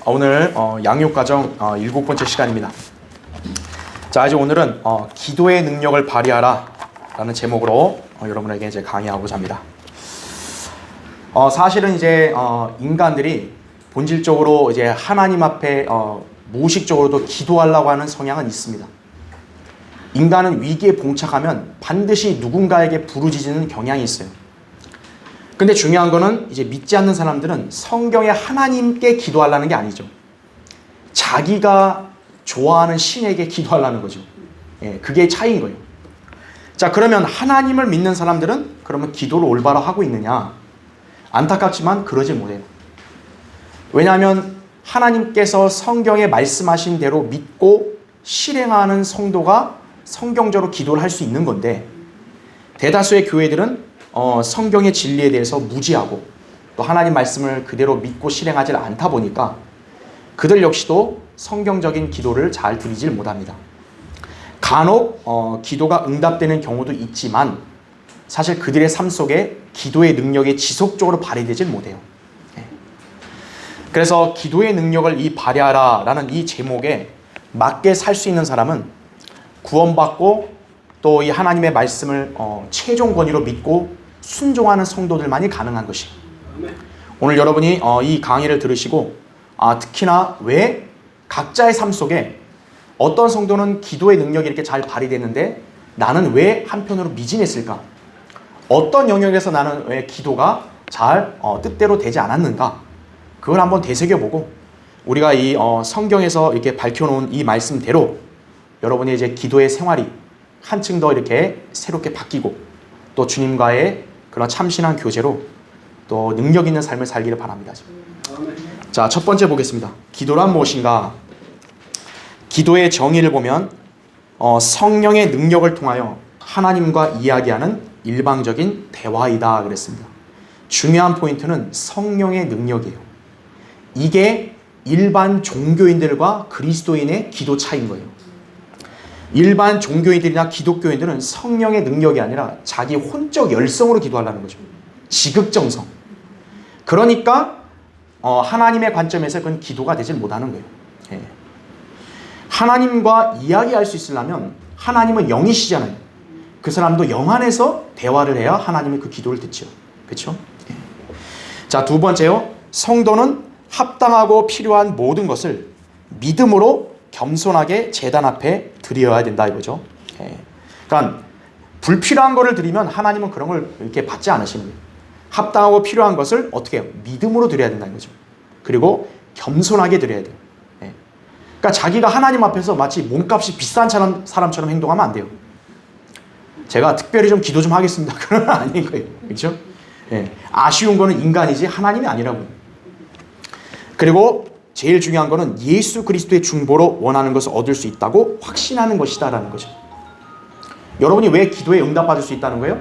오늘 양육과정 7번째 시간입니다. 자, 이제 오늘은 기도의 능력을 발휘하라 라는 제목으로 여러분에게 이제 강의하고자 합니다. 사실은 이제 인간들이 본질적으로 이제 하나님 앞에 무의식적으로도 기도하려고 하는 성향은 있습니다. 인간은 위기에 봉착하면 반드시 누군가에게 부르짖는 경향이 있어요. 근데 중요한 거는 이제 믿지 않는 사람들은 성경에 하나님께 기도하려는 게 아니죠. 자기가 좋아하는 신에게 기도하려는 거죠. 그게 차이인 거예요. 자, 그러면 하나님을 믿는 사람들은 그러면 기도를 올바로 하고 있느냐? 안타깝지만 그러지 못해요. 왜냐하면 하나님께서 성경에 말씀하신 대로 믿고 실행하는 성도가 성경적으로 기도를 할 수 있는 건데, 대다수의 교회들은 성경의 진리에 대해서 무지하고 또 하나님 말씀을 그대로 믿고 실행하지 않다 보니까 그들 역시도 성경적인 기도를 잘 드리질 못합니다. 간혹 기도가 응답되는 경우도 있지만 사실 그들의 삶 속에 기도의 능력이 지속적으로 발휘되질 못해요. 그래서 기도의 능력을 발휘하라 라는 이 제목에 맞게 살 수 있는 사람은 구원받고 또 이 하나님의 말씀을 최종 권위로 믿고 순종하는 성도들만이 가능한 것이. 오늘 여러분이 이 강의를 들으시고 특히나 왜 각자의 삶 속에 어떤 성도는 기도의 능력이 이렇게 잘 발휘되는데 나는 왜 한편으로 미진했을까? 어떤 영역에서 나는 왜 기도가 잘 뜻대로 되지 않았는가? 그걸 한번 되새겨보고 우리가 이 성경에서 이렇게 밝혀놓은 이 말씀대로 여러분의 이제 기도의 생활이 한층 더 이렇게 새롭게 바뀌고 또 주님과의 그런 참신한 교제로 또 능력 있는 삶을 살기를 바랍니다. 자, 첫 번째 보겠습니다. 기도란 무엇인가? 기도의 정의를 보면 성령의 능력을 통하여 하나님과 이야기하는 일방적인 대화이다 그랬습니다. 중요한 포인트는 성령의 능력이에요. 이게 일반 종교인들과 그리스도인의 기도 차이인 거예요. 일반 종교인들이나 기독교인들은 성령의 능력이 아니라 자기 혼적 열성으로 기도하려는 거죠. 지극정성. 그러니까 하나님의 관점에서 그건 기도가 되질 못하는 거예요. 하나님과 이야기할 수 있으려면 하나님은 영이시잖아요. 그 사람도 영 안에서 대화를 해야 하나님의 그 기도를 듣죠. 그렇죠? 자, 두 번째요. 성도는 합당하고 필요한 모든 것을 믿음으로 겸손하게 제단 앞에 드려야 된다 이거죠. 그러니까 불필요한 거를 드리면 하나님은 그런 걸 이렇게 받지 않으시는 거예요. 합당하고 필요한 것을 어떻게 해요? 믿음으로 드려야 된다는 거죠. 그리고 겸손하게 드려야 돼요. 그러니까 자기가 하나님 앞에서 마치 몸값이 비싼 사람처럼 행동하면 안 돼요. 제가 특별히 좀 기도 좀 하겠습니다. 그런 건 아닌 거예요. 그렇죠? 아쉬운 거는 인간이지 하나님이 아니라고요. 그리고 제일 중요한 거는 예수 그리스도의 중보로 원하는 것을 얻을 수 있다고 확신하는 것이다라는 거죠. 여러분이 왜 기도에 응답받을 수 있다는 거예요?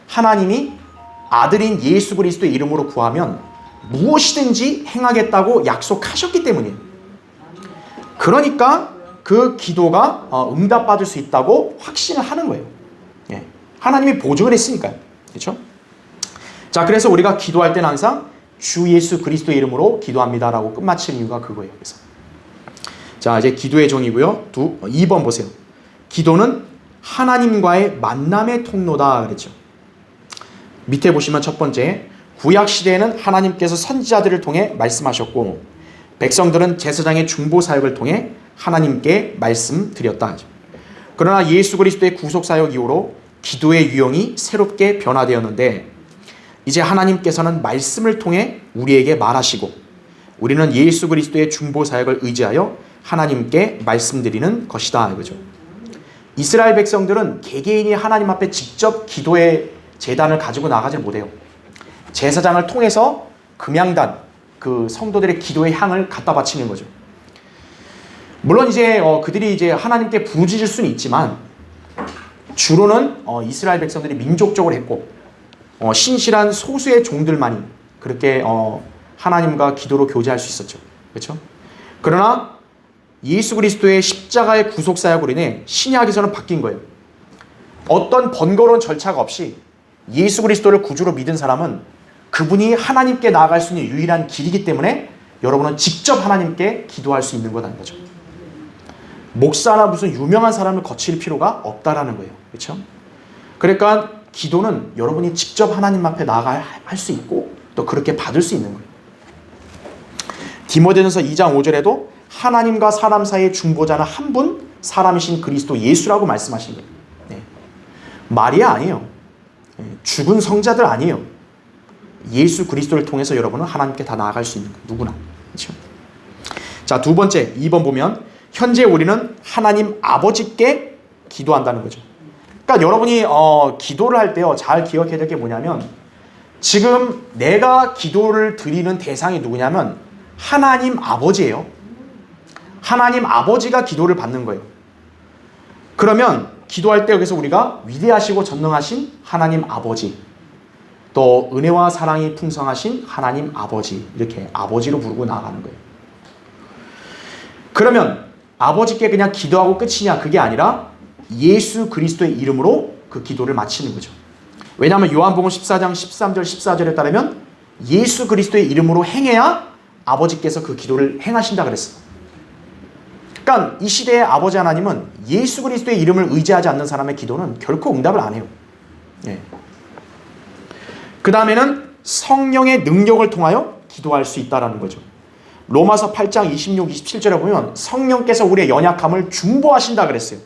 하나님이 아들인 예수 그리스도의 이름으로 구하면 무엇이든지 행하겠다고 약속하셨기 때문이에요. 그러니까 그 기도가 응답받을 수 있다고 확신을 하는 거예요. 하나님이 보증을 했으니까요. 그렇죠? 자, 그래서 우리가 기도할 때는 항상 주 예수 그리스도의 이름으로 기도합니다라고 끝마치는 이유가 그거예요. 그래서 자, 이제 기도의 정의고요. 2번 보세요. 기도는 하나님과의 만남의 통로다 그랬죠. 밑에 보시면 첫 번째, 구약 시대에는 하나님께서 선지자들을 통해 말씀하셨고 백성들은 제사장의 중보 사역을 통해 하나님께 말씀드렸다. 그러나 예수 그리스도의 구속 사역 이후로 기도의 유형이 새롭게 변화되었는데 이제 하나님께서는 말씀을 통해 우리에게 말하시고 우리는 예수 그리스도의 중보 사역을 의지하여 하나님께 말씀드리는 것이다 이거죠. 이스라엘 백성들은 개개인이 하나님 앞에 직접 기도의 제단을 가지고 나가지 못해요. 제사장을 통해서 금양단, 그 성도들의 기도의 향을 갖다 바치는 거죠. 물론 이제 그들이 이제 하나님께 부르짖을 수는 있지만 주로는 이스라엘 백성들이 민족적으로 했고 신실한 소수의 종들만이 그렇게 하나님과 기도로 교제할 수 있었죠. 그렇죠? 그러나 예수 그리스도의 십자가의 구속 사역으로 인해 신약에서는 바뀐 거예요. 어떤 번거로운 절차가 없이 예수 그리스도를 구주로 믿은 사람은 그분이 하나님께 나아갈 수 있는 유일한 길이기 때문에 여러분은 직접 하나님께 기도할 수 있는 거라는 거죠. 목사나 무슨 유명한 사람을 거칠 필요가 없다라는 거예요. 그렇죠? 그러니까 기도는 여러분이 직접 하나님 앞에 나아가 할 수 있고 또 그렇게 받을 수 있는 거예요. 디모데전서 2장 5절에도 하나님과 사람 사이의 중보자는 한 분, 사람이신 그리스도 예수라고 말씀하신 거예요. 네. 마리아 아니에요. 죽은 성자들 아니에요. 예수 그리스도를 통해서 여러분은 하나님께 다 나아갈 수 있는 거예요. 누구나. 그렇죠? 자, 두 번째 2번 보면 현재 우리는 하나님 아버지께 기도한다는 거죠. 그러니까 여러분이 기도를 할 때요, 잘 기억해야 될 게 뭐냐면 지금 내가 기도를 드리는 대상이 누구냐면 하나님 아버지예요. 하나님 아버지가 기도를 받는 거예요. 그러면 기도할 때 여기서 우리가 위대하시고 전능하신 하나님 아버지, 또 은혜와 사랑이 풍성하신 하나님 아버지, 이렇게 아버지로 부르고 나아가는 거예요. 그러면 아버지께 그냥 기도하고 끝이냐? 그게 아니라 예수 그리스도의 이름으로 그 기도를 마치는 거죠. 왜냐하면 요한복음 14장 13절 14절에 따르면 예수 그리스도의 이름으로 행해야 아버지께서 그 기도를 행하신다 그랬어요. 그러니까 이 시대의 아버지 하나님은 예수 그리스도의 이름을 의지하지 않는 사람의 기도는 결코 응답을 안 해요. 예. 그 다음에는 성령의 능력을 통하여 기도할 수 있다는 거죠. 로마서 8장 26, 27절에 보면 성령께서 우리의 연약함을 중보하신다 그랬어요.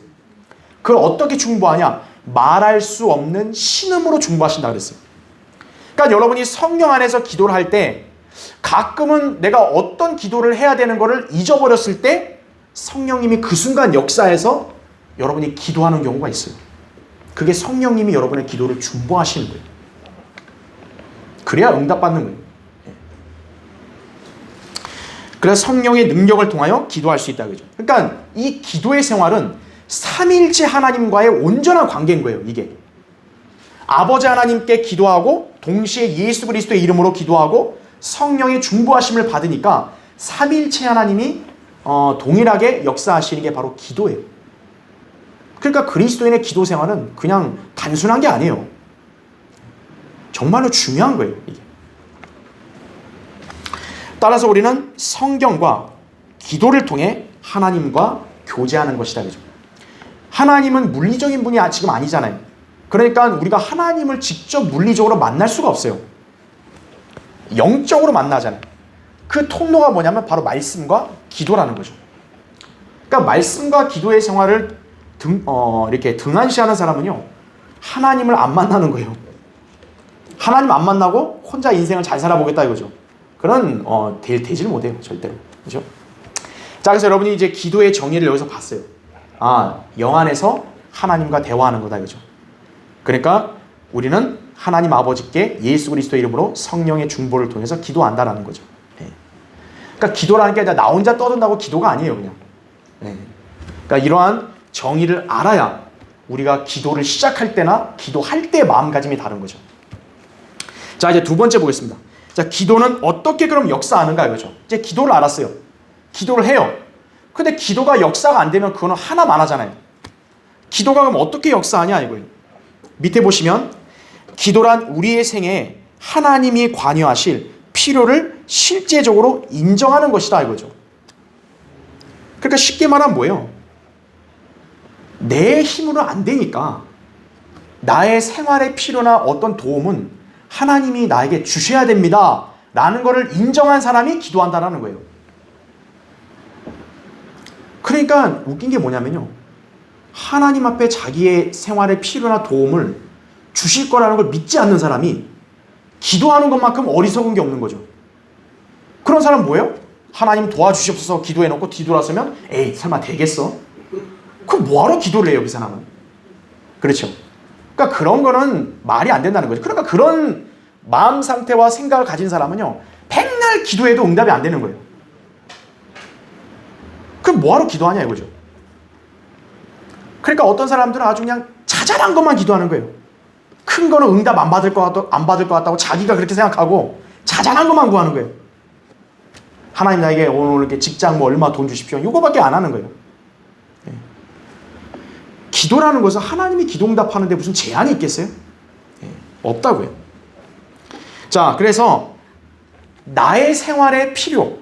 그걸 어떻게 중보하냐? 말할 수 없는 신음으로 중보하신다 그랬어요. 그러니까 여러분이 성령 안에서 기도를 할 때 가끔은 내가 어떤 기도를 해야 되는 것을 잊어버렸을 때 성령님이 그 순간 역사에서 여러분이 기도하는 경우가 있어요. 그게 성령님이 여러분의 기도를 중보하시는 거예요. 그래야 응답받는 거예요. 그래서 성령의 능력을 통하여 기도할 수 있다는 거죠. 그러니까 이 기도의 생활은 삼위일체 하나님과의 온전한 관계인 거예요. 이게 아버지 하나님께 기도하고 동시에 예수 그리스도의 이름으로 기도하고 성령의 중보하심을 받으니까 삼위일체 하나님이 동일하게 역사하시는 게 바로 기도예요. 그러니까 그리스도인의 기도 생활은 그냥 단순한 게 아니에요. 정말로 중요한 거예요. 이게. 따라서 우리는 성경과 기도를 통해 하나님과 교제하는 것이다. 그죠? 하나님은 물리적인 분이 지금 아니잖아요. 그러니까 우리가 하나님을 직접 물리적으로 만날 수가 없어요. 영적으로 만나잖아요. 그 통로가 뭐냐면 바로 말씀과 기도라는 거죠. 그러니까 말씀과 기도의 생활을 이렇게 등한시하는 사람은요, 하나님을 안 만나는 거예요. 하나님 안 만나고 혼자 인생을 잘 살아보겠다 이거죠. 그런 되지를 못해요. 절대로. 그렇죠? 자, 그래서 여러분이 이제 기도의 정의를 여기서 봤어요. 영 안에서 하나님과 대화하는 거다 이거죠. 그러니까 우리는 하나님 아버지께 예수 그리스도의 이름으로 성령의 중보를 통해서 기도한다라는 거죠. 그러니까 기도라는 게 나 혼자 떠든다고 기도가 아니에요, 그냥. 그러니까 이러한 정의를 알아야 우리가 기도를 시작할 때나 기도할 때의 마음가짐이 다른 거죠. 자, 이제 두 번째 보겠습니다. 자, 기도는 어떻게 그럼 역사하는가 이거죠. 이제 기도를 알았어요. 기도를 해요. 근데 기도가 역사가 안 되면 그거는 하나만 하잖아요. 기도가 그럼 어떻게 역사하냐 이거예요. 밑에 보시면 기도란 우리의 생애에 하나님이 관여하실 필요를 실제적으로 인정하는 것이다 이거죠. 그러니까 쉽게 말하면 뭐예요? 내 힘으로 안 되니까 나의 생활의 필요나 어떤 도움은 하나님이 나에게 주셔야 됩니다 라는 것을 인정한 사람이 기도한다는 거예요. 그러니까 웃긴 게 뭐냐면요, 하나님 앞에 자기의 생활의 필요나 도움을 주실 거라는 걸 믿지 않는 사람이 기도하는 것만큼 어리석은 게 없는 거죠. 그런 사람 뭐예요? 하나님 도와주시옵소서 기도해놓고 뒤돌아서면 에이 설마 되겠어? 그럼 뭐하러 기도를 해요 그 사람은? 그렇죠. 그러니까 그런 거는 말이 안 된다는 거죠. 그러니까 그런 마음 상태와 생각을 가진 사람은요, 맨날 기도해도 응답이 안 되는 거예요. 그럼 뭐하러 기도하냐 이거죠. 그러니까 어떤 사람들은 아주 그냥 자잘한 것만 기도하는 거예요. 큰 거는 응답 안 받을 것 같다고 자기가 그렇게 생각하고 자잘한 것만 구하는 거예요. 하나님 나에게 오늘 이렇게 직장 뭐 얼마 돈 주십시오. 이거밖에 안 하는 거예요. 기도라는 것은 하나님이 기도 응답하는데 무슨 제한이 있겠어요? 없다고요. 자, 그래서 나의 생활의 필요,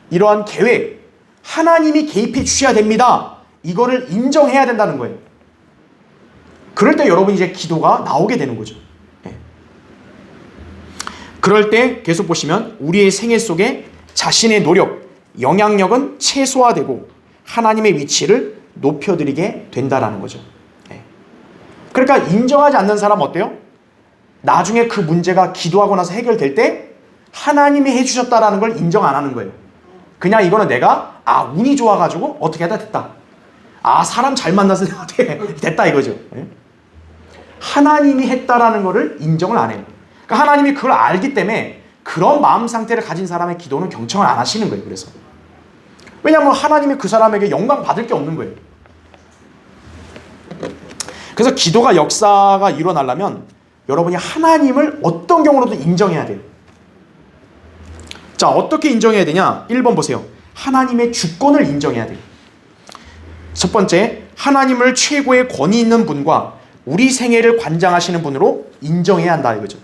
이러한 계획, 하나님이 개입해 주셔야 됩니다. 이거를 인정해야 된다는 거예요. 그럴 때 여러분 이제 기도가 나오게 되는 거죠. 예. 그럴 때 계속 보시면 우리의 생애 속에 자신의 노력, 영향력은 최소화되고 하나님의 위치를 높여드리게 된다라는 거죠. 예. 그러니까 인정하지 않는 사람 어때요? 나중에 그 문제가 기도하고 나서 해결될 때 하나님이 해주셨다라는 걸 인정 안 하는 거예요. 그냥 이거는 내가 운이 좋아가지고 어떻게 하다 됐다. 사람 잘 만나서 어떻게 됐다 이거죠. 예? 하나님이 했다라는 거를 인정을 안 해요. 그러니까 하나님이 그걸 알기 때문에 그런 마음 상태를 가진 사람의 기도는 경청을 안 하시는 거예요. 그래서 왜냐하면 하나님이 그 사람에게 영광 받을 게 없는 거예요. 그래서 기도가 역사가 일어나려면 여러분이 하나님을 어떤 경우로도 인정해야 돼요. 자, 어떻게 인정해야 되냐? 1번 보세요. 하나님의 주권을 인정해야 돼요. 첫 번째, 하나님을 최고의 권위 있는 분과 우리 생애를 관장하시는 분으로 인정해야 한다 이거죠.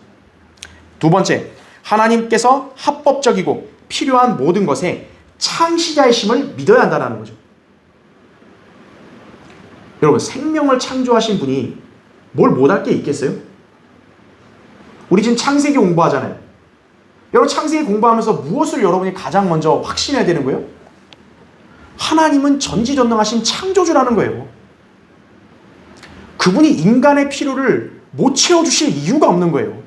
두 번째, 하나님께서 합법적이고 필요한 모든 것에 창시자이심을 믿어야 한다는 거죠. 여러분, 생명을 창조하신 분이 뭘 못할 게 있겠어요? 우리 지금 창세기 공부하잖아요. 여러분, 창세기 공부하면서 무엇을 여러분이 가장 먼저 확신해야 되는 거예요? 하나님은 전지전능하신 창조주라는 거예요. 그분이 인간의 필요를 못 채워주실 이유가 없는 거예요.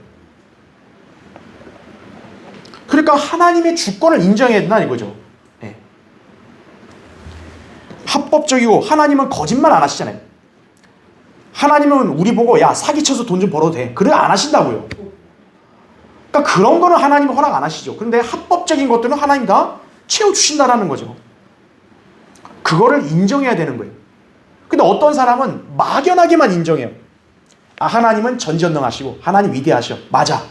그러니까 하나님의 주권을 인정해야 된다 이거죠. 네. 합법적이고 하나님은 거짓말 안 하시잖아요. 하나님은 우리 보고 야 사기쳐서 돈 좀 벌어도 돼. 그래 안 하신다고요. 그러니까 그런 거는 하나님은 허락 안 하시죠. 그런데 합법적인 것들은 하나님 다 채워주신다라는 거죠. 그거를 인정해야 되는 거예요. 근데 어떤 사람은 막연하게만 인정해요. 하나님은 전지전능하시고 하나님 위대하셔. 맞아.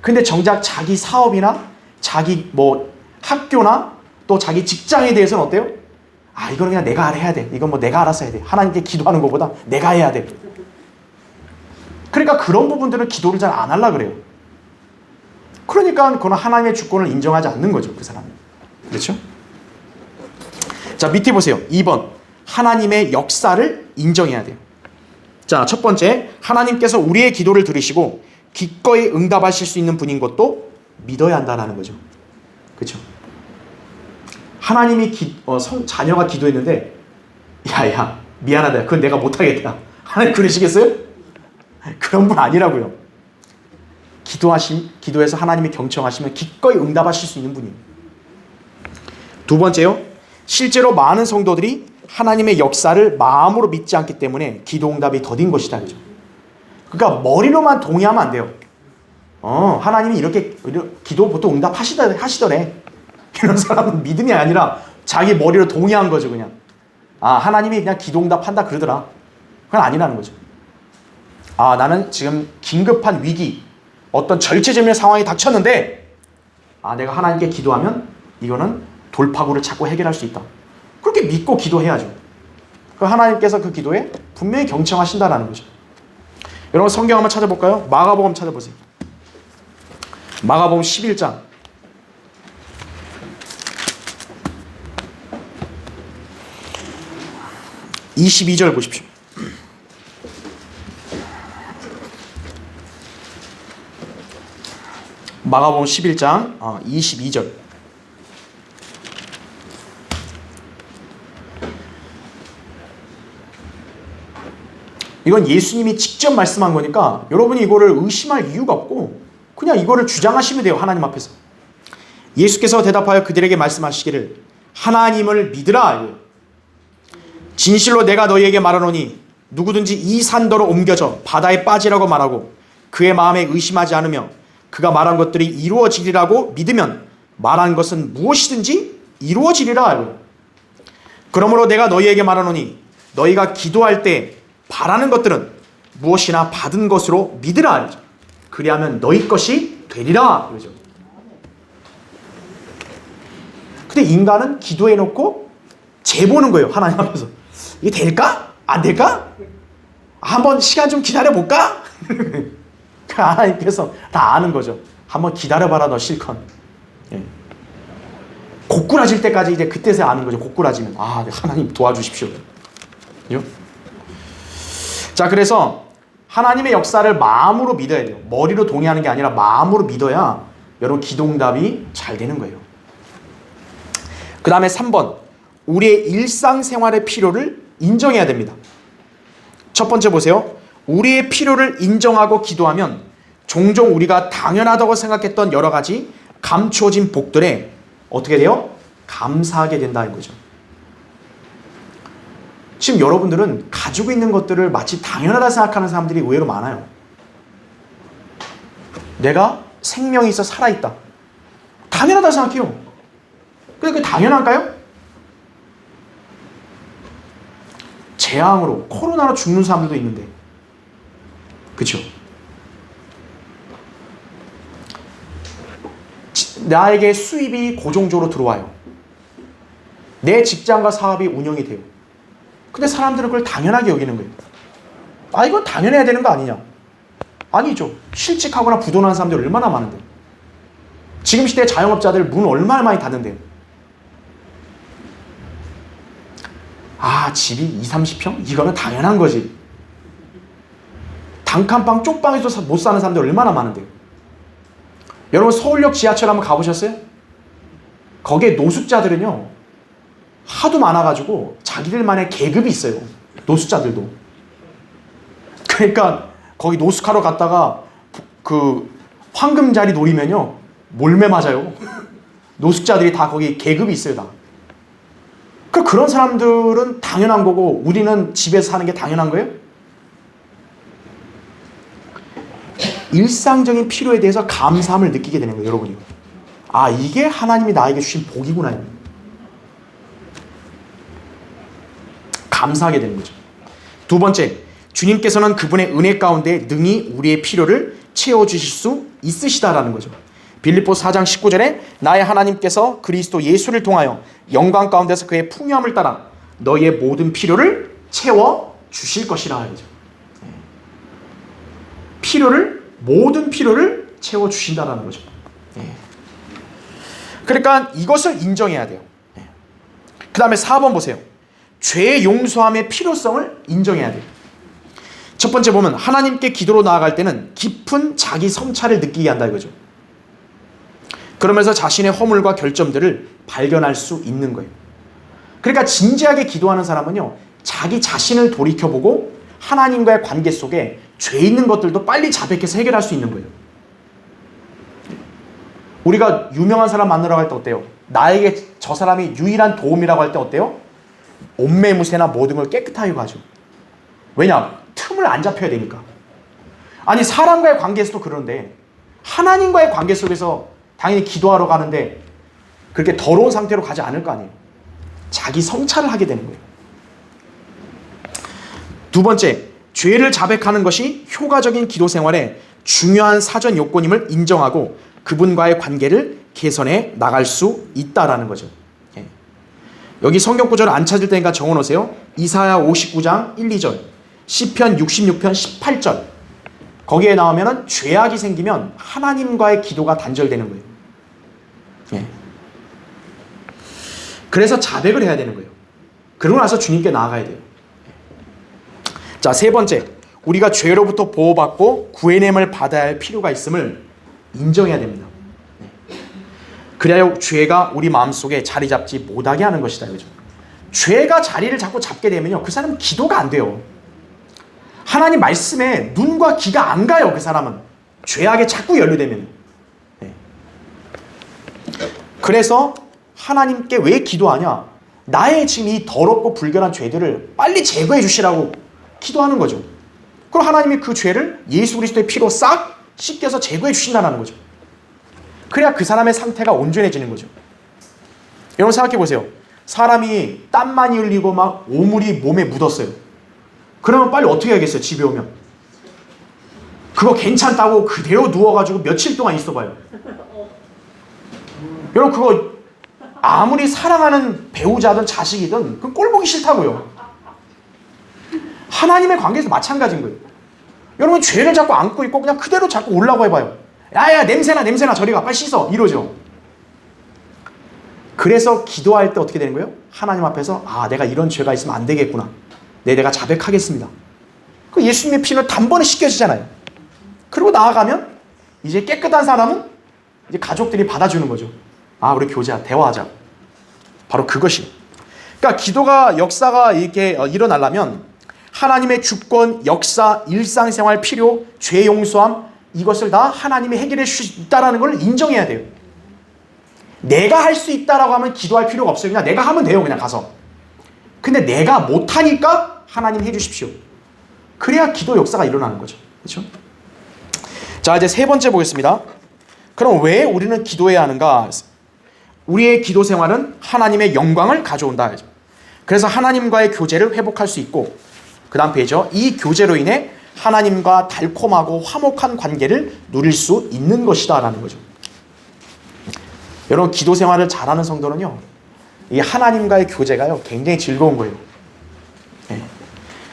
근데 정작 자기 사업이나 자기 학교나 또 자기 직장에 대해서는 어때요? 이거는 그냥 내가 해야 돼. 이건 내가 알아서 해야 돼. 하나님께 기도하는 것보다 내가 해야 돼. 그러니까 그런 부분들은 기도를 잘 안 하려고 그래요. 그러니까 그건 하나님의 주권을 인정하지 않는 거죠. 그 사람은. 그렇죠? 자, 밑에 보세요. 2번. 하나님의 역사를 인정해야 돼요. 자, 첫 번째. 하나님께서 우리의 기도를 들으시고 기꺼이 응답하실 수 있는 분인 것도 믿어야 한다는 거죠. 그렇죠? 하나님이 자녀가 기도했는데 야 미안하다. 그건 내가 못하겠다. 하나님 그러시겠어요? 그런 분 아니라고요. 기도해서 하나님이 경청하시면 기꺼이 응답하실 수 있는 분이에요. 두 번째요. 실제로 많은 성도들이 하나님의 역사를 마음으로 믿지 않기 때문에 기도 응답이 더딘 것이다. 그죠? 그러니까 머리로만 동의하면 안 돼요. 하나님이 이렇게 기도 보통 응답하시더래. 이런 사람은 믿음이 아니라 자기 머리로 동의한 거죠. 그냥 하나님이 그냥 기도 응답한다 그러더라. 그건 아니라는 거죠. 나는 지금 긴급한 위기, 어떤 절체절명의 상황이 닥쳤는데 내가 하나님께 기도하면 이거는 돌파구를 찾고 해결할 수 있다. 그렇게 믿고 기도해야죠. 하나님께서 그 기도에 분명히 경청하신다라는 거죠. 여러분 성경 한번 찾아볼까요? 마가복음 찾아보세요. 마가복음 11장 22절 보십시오. 마가복음 11장 22절. 이건 예수님이 직접 말씀한 거니까 여러분이 이거를 의심할 이유가 없고 그냥 이거를 주장하시면 돼요. 하나님 앞에서. 예수께서 대답하여 그들에게 말씀하시기를 하나님을 믿으라. 진실로 내가 너희에게 말하노니 누구든지 이 산더러 옮겨져 바다에 빠지라고 말하고 그의 마음에 의심하지 않으며 그가 말한 것들이 이루어지리라고 믿으면 말한 것은 무엇이든지 이루어지리라. 그러므로 내가 너희에게 말하노니 너희가 기도할 때 바라는 것들은 무엇이나 받은 것으로 믿으라. 그리하면 너희 것이 되리라. 그러죠. 근데 인간은 기도해놓고 재보는 거예요. 하나님 앞에서. 이게 될까? 안 될까? 한번 시간 좀 기다려볼까? 하나님께서 다 아는 거죠. 한번 기다려봐라 너 실컷. 고꾸라질 때까지 이제 그때서야 아는 거죠. 고꾸라지면 하나님 도와주십시오. 그죠? 자, 그래서 하나님의 역사를 마음으로 믿어야 돼요. 머리로 동의하는 게 아니라 마음으로 믿어야 여러분 기도응답이 잘 되는 거예요. 그 다음에 3번, 우리의 일상생활의 필요를 인정해야 됩니다. 첫 번째 보세요. 우리의 필요를 인정하고 기도하면 종종 우리가 당연하다고 생각했던 여러 가지 감추어진 복들에 어떻게 돼요? 감사하게 된다는 거죠. 지금 여러분들은 가지고 있는 것들을 마치 당연하다 생각하는 사람들이 의외로 많아요. 내가 생명이 있어 살아있다. 당연하다 생각해요. 근데 그게 당연한가요? 재앙으로, 코로나로 죽는 사람들도 있는데. 그렇죠? 나에게 수입이 고정적으로 들어와요. 내 직장과 사업이 운영이 돼요. 근데 사람들은 그걸 당연하게 여기는 거예요. 이건 당연해야 되는 거 아니냐? 아니죠. 실직하거나 부도난 사람들 얼마나 많은데. 지금 시대 자영업자들 문 얼마나 많이 닫는데요. 집이 20, 30평? 이거는 당연한 거지. 단칸방 쪽방에서 못 사는 사람들 얼마나 많은데요. 여러분 서울역 지하철 한번 가보셨어요? 거기에 노숙자들은요 하도 많아가지고 자기들만의 계급이 있어요. 노숙자들도. 그러니까 거기 노숙하러 갔다가 그 황금자리 노리면요 몰매 맞아요. 노숙자들이 다 거기 계급이 있어요. 다. 그런 사람들은 당연한 거고 우리는 집에서 사는 게 당연한 거예요? 일상적인 필요에 대해서 감사함을 느끼게 되는 거예요. 여러분이. 이게 하나님이 나에게 주신 복이구나. 감사하게 되는 거죠. 두 번째, 주님께서는 그분의 은혜 가운데 능히 우리의 필요를 채워주실 수 있으시다라는 거죠. 빌립보서 4장 19절에 나의 하나님께서 그리스도 예수를 통하여 영광 가운데서 그의 풍요함을 따라 너희의 모든 필요를 채워주실 것이라 하죠. 모든 필요를 채워주신다는 거죠. 그러니까 이것을 인정해야 돼요. 그 다음에 4번 보세요. 죄 용서함의 필요성을 인정해야 돼요. 첫 번째 보면 하나님께 기도로 나아갈 때는 깊은 자기 성찰을 느끼게 한다 이거죠. 그러면서 자신의 허물과 결점들을 발견할 수 있는 거예요. 그러니까 진지하게 기도하는 사람은요, 자기 자신을 돌이켜보고 하나님과의 관계 속에 죄 있는 것들도 빨리 자백해서 해결할 수 있는 거예요. 우리가 유명한 사람 만나러 갈 때 어때요? 나에게 저 사람이 유일한 도움이라고 할 때 어때요? 옷매무새나 모든 걸 깨끗하게 가죠. 왜냐? 틈을 안 잡혀야 되니까. 아니 사람과의 관계에서도 그런데 하나님과의 관계 속에서 당연히 기도하러 가는데 그렇게 더러운 상태로 가지 않을 거 아니에요. 자기 성찰을 하게 되는 거예요. 두 번째, 죄를 자백하는 것이 효과적인 기도 생활의 중요한 사전 요건임을 인정하고 그분과의 관계를 개선해 나갈 수 있다라는 거죠. 여기 성경 구절을 안 찾을 테니까 적어놓으세요. 이사야 59장 1, 2절, 시편 66편 18절. 거기에 나오면은 죄악이 생기면 하나님과의 기도가 단절되는 거예요. 그래서 자백을 해야 되는 거예요. 그러고 나서 주님께 나아가야 돼요. 자, 세 번째, 우리가 죄로부터 보호받고 구해냄을 받아야 할 필요가 있음을 인정해야 됩니다. 그래야 죄가 우리 마음속에 자리 잡지 못하게 하는 것이다. 그죠? 죄가 자리를 자꾸 잡게 되면요, 그 사람은 기도가 안 돼요. 하나님 말씀에 눈과 귀가 안 가요. 그 사람은 죄악에 자꾸 연루되면. 그래서 하나님께 왜 기도하냐? 나의 지금 이 더럽고 불결한 죄들을 빨리 제거해 주시라고 기도하는 거죠. 그럼 하나님이 그 죄를 예수 그리스도의 피로 싹 씻겨서 제거해 주신다는 거죠. 그래야 그 사람의 상태가 온전해지는 거죠. 여러분 생각해 보세요. 사람이 땀 많이 흘리고 막 오물이 몸에 묻었어요. 그러면 빨리 어떻게 해야겠어요? 집에 오면. 그거 괜찮다고 그대로 누워가지고 며칠 동안 있어봐요. 여러분 그거 아무리 사랑하는 배우자든 자식이든 그건 꼴 보기 싫다고요. 하나님의 관계에서 마찬가지인 거예요. 여러분 죄를 자꾸 안고 있고 그냥 그대로 자꾸 올라고 해봐요. 야야 냄새나 저리 가 빨리 씻어 이러죠. 그래서 기도할 때 어떻게 되는 거예요? 하나님 앞에서 내가 이런 죄가 있으면 안 되겠구나. 내가 자백하겠습니다. 그 예수님의 피는 단번에 씻겨지잖아요. 그리고 나아가면 이제 깨끗한 사람은 이제 가족들이 받아주는 거죠. 우리 교제야, 대화하자. 바로 그것이. 그러니까 기도가 역사가 이렇게 일어나려면 하나님의 주권, 역사, 일상생활 필요, 죄 용서함 이것을 다 하나님이 해결해 줄 수 있다는 걸 인정해야 돼요. 내가 할 수 있다라고 하면 기도할 필요가 없어요. 그냥 내가 하면 돼요. 그냥 가서. 근데 내가 못하니까 하나님 해주십시오. 그래야 기도 역사가 일어나는 거죠. 그렇죠? 자, 이제 세 번째 보겠습니다. 그럼 왜 우리는 기도해야 하는가? 우리의 기도 생활은 하나님의 영광을 가져온다. 그래서 하나님과의 교제를 회복할 수 있고, 그 다음 페이지죠. 이 교제로 인해 하나님과 달콤하고 화목한 관계를 누릴 수 있는 것이다 라는 거죠. 여러분, 기도 생활을 잘하는 성도는요, 이 하나님과의 교제가요 굉장히 즐거운 거예요.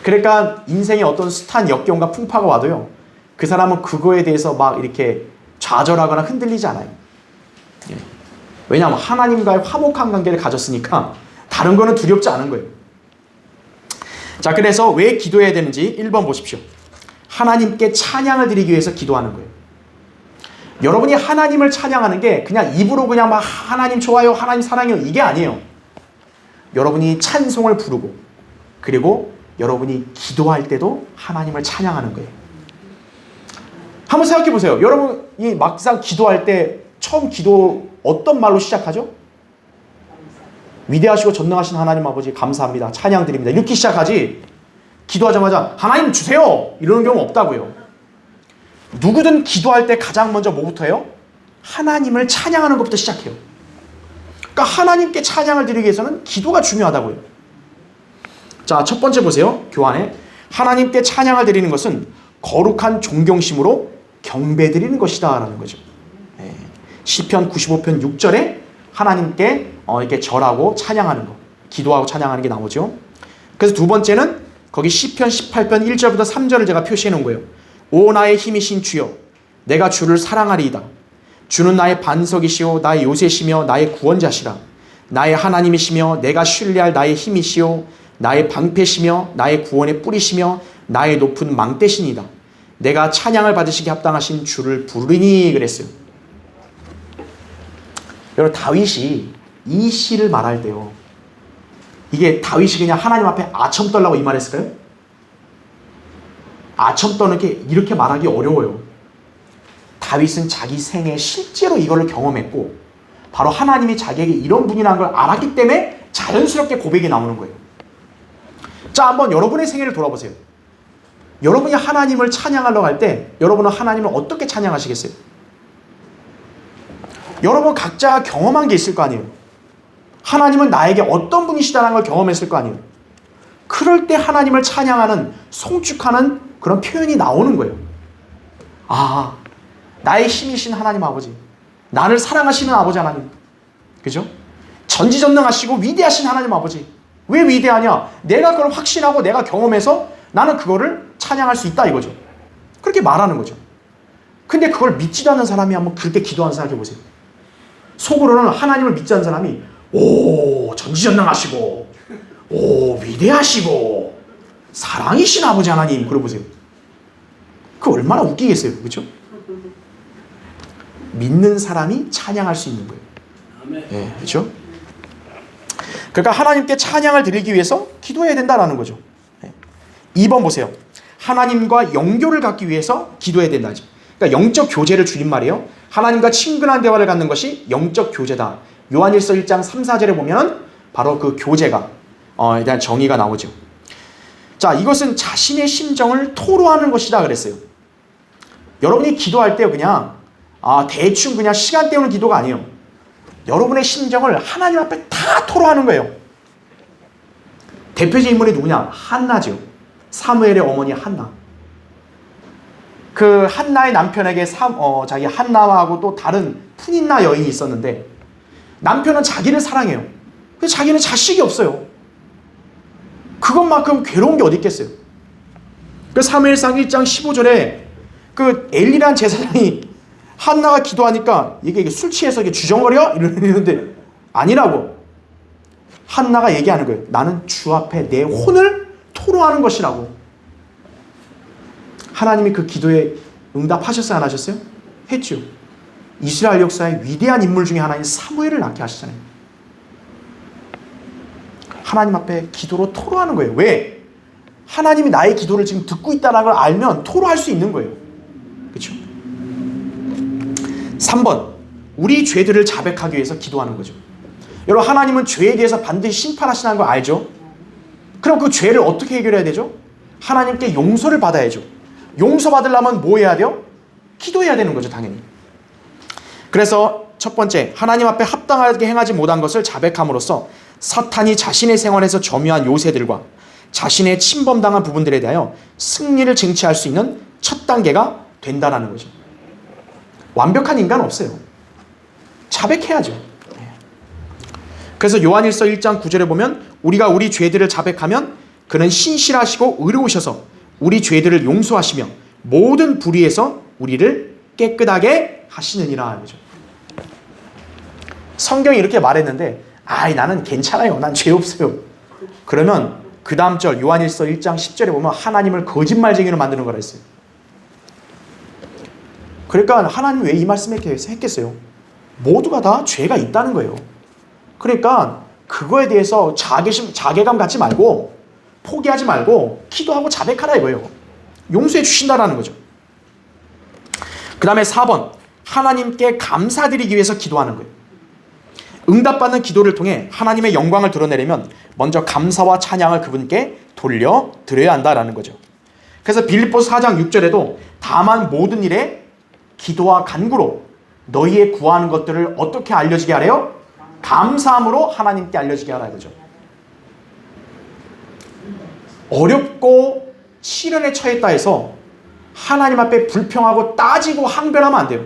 그러니까 인생에 어떤 숱한 역경과 풍파가 와도요, 그 사람은 그거에 대해서 막 이렇게 좌절하거나 흔들리지 않아요. 왜냐하면 하나님과의 화목한 관계를 가졌으니까 다른 거는 두렵지 않은 거예요. 자, 그래서 왜 기도해야 되는지 1번 보십시오. 하나님께 찬양을 드리기 위해서 기도하는 거예요. 여러분이 하나님을 찬양하는 게 그냥 입으로 그냥 막 하나님 좋아요, 하나님 사랑해요 이게 아니에요. 여러분이 찬송을 부르고, 그리고 여러분이 기도할 때도 하나님을 찬양하는 거예요. 한번 생각해 보세요. 여러분이 막상 기도할 때 처음 기도 어떤 말로 시작하죠? 위대하시고 전능하신 하나님 아버지 감사합니다, 찬양 드립니다 이렇게 시작하지, 기도하자마자 하나님 주세요 이러는 경우 없다고요. 누구든 기도할 때 가장 먼저 뭐부터 해요? 하나님을 찬양하는 것부터 시작해요. 그러니까 하나님께 찬양을 드리기 위해서는 기도가 중요하다고요. 자, 첫 번째 보세요. 교환에 하나님께 찬양을 드리는 것은 거룩한 존경심으로 경배드리는 것이다 라는 거죠. 시편 95편 6절에 하나님께 이렇게 절하고 찬양하는 거, 기도하고 찬양하는 게 나오죠. 그래서 두 번째는 거기 시편 18편 1절부터 3절을 제가 표시해 놓은 거예요. 오 나의 힘이신 주여, 내가 주를 사랑하리이다. 주는 나의 반석이시오, 나의 요새시며 나의 구원자시라. 나의 하나님이시며 내가 신뢰할 나의 힘이시오, 나의 방패시며 나의 구원의 뿌리시며 나의 높은 망대시니이다. 내가 찬양을 받으시기 합당하신 주를 부르니 그랬어요. 여러분, 다윗이 이 시를 말할 때요, 이게 다윗이 그냥 하나님 앞에 아첨 떨라고 이 말했을까요? 아첨 떠는 게 이렇게 말하기 어려워요. 다윗은 자기 생에 실제로 이거를 경험했고, 바로 하나님이 자기에게 이런 분이라는 걸 알았기 때문에 자연스럽게 고백이 나오는 거예요. 자, 한번 여러분의 생애를 돌아보세요. 여러분이 하나님을 찬양하려고 할 때 여러분은 하나님을 어떻게 찬양하시겠어요? 여러분 각자 경험한 게 있을 거 아니에요. 하나님은 나에게 어떤 분이시다는 걸 경험했을 거 아니에요. 그럴 때 하나님을 찬양하는, 송축하는 그런 표현이 나오는 거예요. 나의 힘이신 하나님 아버지, 나를 사랑하시는 아버지 하나님, 그죠? 전지전능하시고 위대하신 하나님 아버지. 왜 위대하냐? 내가 그걸 확신하고 내가 경험해서 나는 그거를 찬양할 수 있다 이거죠. 그렇게 말하는 거죠. 근데 그걸 믿지도 않는 사람이 한번 그렇게 기도하는 생각해 보세요. 속으로는 하나님을 믿지 않는 사람이 오 전지전능하시고 오 위대하시고 사랑이신 아버지 하나님, 그러 보세요. 그 얼마나 웃기겠어요, 그렇죠? 믿는 사람이 찬양할 수 있는 거예요. 네, 그렇죠? 그러니까 하나님께 찬양을 드리기 위해서 기도해야 된다라는 거죠. 2번 보세요. 하나님과 연결을 갖기 위해서 기도해야 된다죠. 그러니까 영적 교제를 줄임말이에요. 하나님과 친근한 대화를 갖는 것이 영적 교제다. 요한일서 1장 3, 4절에 보면 바로 그 교제가 에 대한 정의가 나오죠. 자, 이것은 자신의 심정을 토로하는 것이다 그랬어요. 여러분이 기도할 때 그냥 대충 그냥 시간 때우는 기도가 아니에요. 여러분의 심정을 하나님 앞에 다 토로하는 거예요. 대표적인 인물이 누구냐? 한나죠. 사무엘의 어머니 한나. 그 한나의 남편에게 자기 한나하고 또 다른 푸닌나 여인이 있었는데, 남편은 자기를 사랑해요. 근데 자기는 자식이 없어요. 그것만큼 괴로운 게 어디 있겠어요. 그 사무엘상 1장 15절에 그 엘리란 제사장이 한나가 기도하니까 이게 술 취해서 이게 주정거려? 이러는데 아니라고 한나가 얘기하는 거예요. 나는 주 앞에 내 혼을 토로하는 것이라고. 하나님이 그 기도에 응답하셨어요? 안 하셨어요? 했죠. 이스라엘 역사의 위대한 인물 중에 하나인 사무엘을 낳게 하시잖아요. 하나님 앞에 기도로 토로하는 거예요. 왜? 하나님이 나의 기도를 지금 듣고 있다는 걸 알면 토로할 수 있는 거예요. 그렇죠? 3번, 우리 죄들을 자백하기 위해서 기도하는 거죠. 여러분, 하나님은 죄에 대해서 반드시 심판하시는 거 알죠? 그럼 그 죄를 어떻게 해결해야 되죠? 하나님께 용서를 받아야죠. 용서받으려면 뭐 해야 돼요? 기도해야 되는 거죠, 당연히. 그래서 첫 번째, 하나님 앞에 합당하게 행하지 못한 것을 자백함으로써 사탄이 자신의 생활에서 점유한 요새들과 자신의 침범당한 부분들에 대하여 승리를 쟁취할 수 있는 첫 단계가 된다는 거죠. 완벽한 인간은 없어요. 자백해야죠. 그래서 요한일서 1장 9절에 보면 우리가 우리 죄들을 자백하면 그는 신실하시고 의로우셔서 우리 죄들을 용서하시며 모든 불의에서 우리를 깨끗하게 하시느니라. 그죠? 성경이 이렇게 말했는데 나는 괜찮아요. 난 죄 없어요. 그러면 그 다음 절 요한일서 1장 10절에 보면 하나님을 거짓말쟁이로 만드는 거라 했어요. 그러니까 하나님이 왜 이 말씀을 했겠어요? 모두가 다 죄가 있다는 거예요. 그러니까 그거에 대해서 자괴감 갖지 말고 포기하지 말고 기도하고 자백하라 이거예요. 용서해 주신다라는 거죠. 그 다음에 4번, 하나님께 감사드리기 위해서 기도하는 거예요. 응답받는 기도를 통해 하나님의 영광을 드러내려면 먼저 감사와 찬양을 그분께 돌려드려야 한다라는 거죠. 그래서 빌립보서 4장 6절에도 다만 모든 일에 기도와 간구로 너희의 구하는 것들을 어떻게 알려지게 하래요? 감사함으로 하나님께 알려지게 하라 이거죠. 어렵고 시련에 처했다 해서 하나님 앞에 불평하고 따지고 항변하면 안 돼요.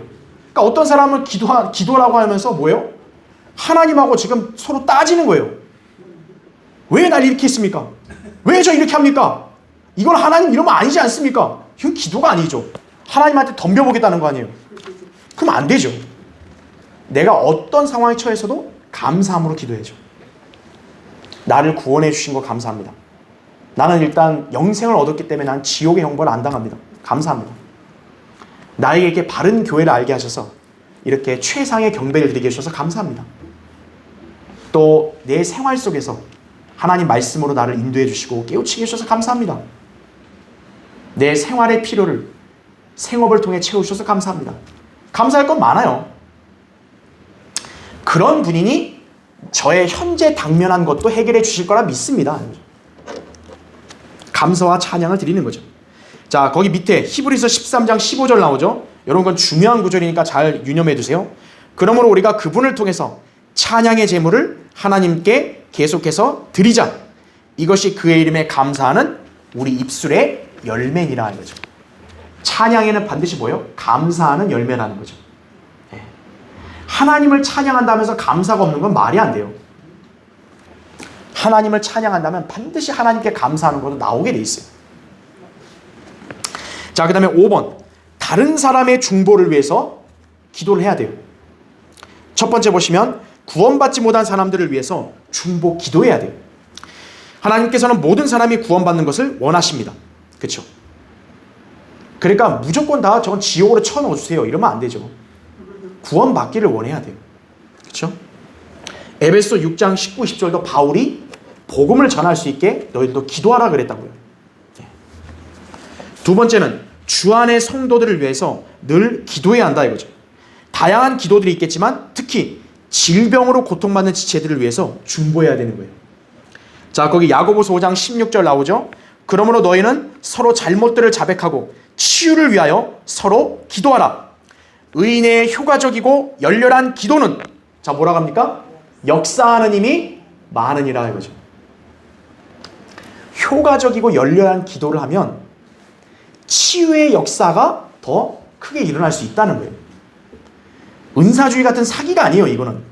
그러니까 어떤 사람은 기도라고 하면서 뭐예요? 하나님하고 지금 서로 따지는 거예요. 왜 날 이렇게 했습니까? 왜 저 이렇게 합니까? 이건 하나님 이러면 아니지 않습니까? 이건 기도가 아니죠. 하나님한테 덤벼보겠다는 거 아니에요. 그럼 안 되죠. 내가 어떤 상황에 처해서도 감사함으로 기도해야죠. 나를 구원해 주신 거 감사합니다. 나는 일단 영생을 얻었기 때문에 난 지옥의 형벌을 안 당합니다. 감사합니다. 나에게 바른 교회를 알게 하셔서 이렇게 최상의 경배를 드리게 해주셔서 감사합니다. 또 내 생활 속에서 하나님 말씀으로 나를 인도해 주시고 깨우치게 해주셔서 감사합니다. 내 생활의 필요를 생업을 통해 채우셔서 감사합니다. 감사할 건 많아요. 그런 분이니 저의 현재 당면한 것도 해결해 주실 거라 믿습니다. 감사와 찬양을 드리는 거죠. 자, 거기 밑에 히브리서 13장 15절 나오죠. 이런 건 중요한 구절이니까 잘 유념해 두세요. 그러므로 우리가 그분을 통해서 찬양의 제물을 하나님께 계속해서 드리자. 이것이 그의 이름에 감사하는 우리 입술의 열매니라 이거죠. 찬양에는 반드시 뭐예요? 감사하는 열매라는 거죠. 하나님을 찬양한다면서 감사가 없는 건 말이 안 돼요. 하나님을 찬양한다면 반드시 하나님께 감사하는 것도 나오게 돼 있어요. 자, 그 다음에 5번, 다른 사람의 중보를 위해서 기도를 해야 돼요. 첫 번째 보시면 구원받지 못한 사람들을 위해서 중보 기도해야 돼요. 하나님께서는 모든 사람이 구원받는 것을 원하십니다. 그렇죠? 그러니까 무조건 다 저건 지옥으로 쳐넣어주세요 이러면 안 되죠. 구원받기를 원해야 돼요. 그렇죠? 에베소 6장 19, 20절도 바울이 복음을 전할 수 있게 너희들도 기도하라 그랬다고요. 두 번째는 주 안의 성도들을 위해서 늘 기도해야 한다 이거죠. 다양한 기도들이 있겠지만 특히 질병으로 고통받는 지체들을 위해서 중보해야 되는 거예요. 자, 거기 야고보서 5장 16절 나오죠. 그러므로 너희는 서로 잘못들을 자백하고 치유를 위하여 서로 기도하라. 의인의 효과적이고 열렬한 기도는 자 뭐라고 합니까? 역사하는 힘이 많으니라 이거죠. 효과적이고 열렬한 기도를 하면 치유의 역사가 더 크게 일어날 수 있다는 거예요. 은사주의 같은 사기가 아니에요. 이거는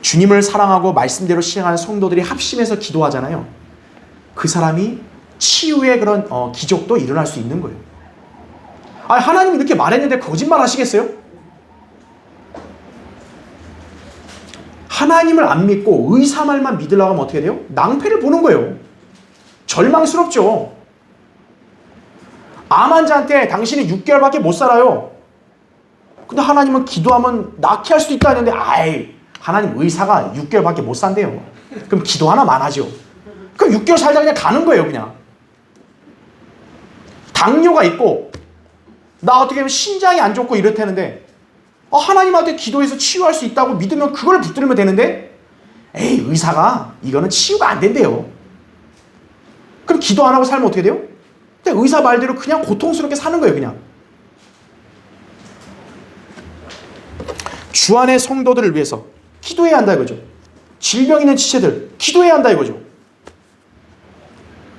주님을 사랑하고 말씀대로 실행하는 성도들이 합심해서 기도하잖아요. 그 사람이 치유의 그런 기적도 일어날 수 있는 거예요. 하나님이 이렇게 말했는데 거짓말 하시겠어요? 하나님을 안 믿고 의사 말만 믿으려고 하면 어떻게 돼요? 낭패를 보는 거예요. 절망스럽죠. 암 환자한테 당신이 6개월밖에 못 살아요. 근데 하나님은 기도하면 낫게 할 수도 있다 했는데 아이 하나님 의사가 6개월밖에 못 산대요. 그럼 기도 하나만 하죠. 그럼 6개월 살다 그냥 가는 거예요. 그냥. 당뇨가 있고 나 어떻게 하면 신장이 안 좋고 이렇다는데 하나님한테 기도해서 치유할 수 있다고 믿으면 그걸 붙들면 되는데 에이 의사가 이거는 치유가 안 된대요. 그럼 기도 안 하고 살면 어떻게 돼요? 근데 의사 말대로 그냥 고통스럽게 사는 거예요. 그냥. 주 안의 성도들을 위해서 기도해야 한다 이거죠. 질병 있는 지체들 기도해야 한다 이거죠.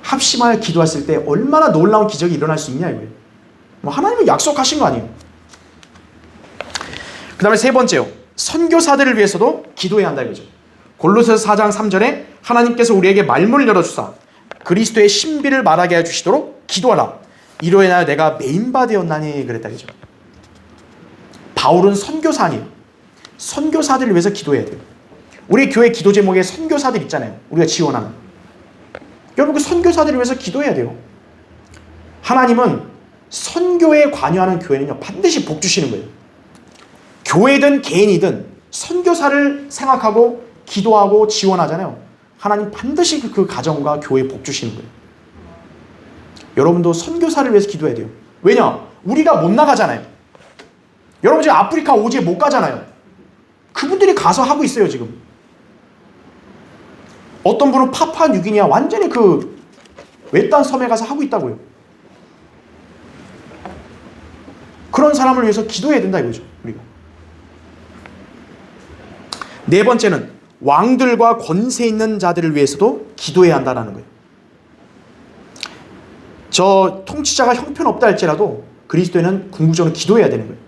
합심하여 기도했을 때 얼마나 놀라운 기적이 일어날 수 있냐 이거예요. 하나님은 약속하신 거 아니에요. 그 다음에 세 번째요. 선교사들을 위해서도 기도해야 한다 이거죠. 골로새서 4장 3절에 하나님께서 우리에게 말문을 열어주사 그리스도의 신비를 말하게 해주시도록 기도하라. 이로 인하여 내가 메인바 되었나니 그랬다 이거죠. 바울은 선교사 아니에요. 선교사들을 위해서 기도해야 돼요. 우리 교회 기도 제목에 선교사들 있잖아요. 우리가 지원하는. 여러분 그 선교사들을 위해서 기도해야 돼요. 하나님은 선교에 관여하는 교회는요 반드시 복 주시는 거예요. 교회든 개인이든 선교사를 생각하고 기도하고 지원하잖아요. 하나님 반드시 그 가정과 교회에 복 주시는 거예요. 여러분도 선교사를 위해서 기도해야 돼요. 왜냐? 우리가 못 나가잖아요. 여러분 지금 아프리카 오지에 못 가잖아요. 그분들이 가서 하고 있어요 지금. 어떤 분은 파푸아뉴기니아 완전히 그 외딴 섬에 가서 하고 있다고요. 그런 사람을 위해서 기도해야 된다 이거죠. 우리가. 네 번째는 왕들과 권세 있는 자들을 위해서도 기도해야 한다는 거예요. 저 통치자가 형편없다 할지라도 그리스도인은 궁극적으로 기도해야 되는 거예요.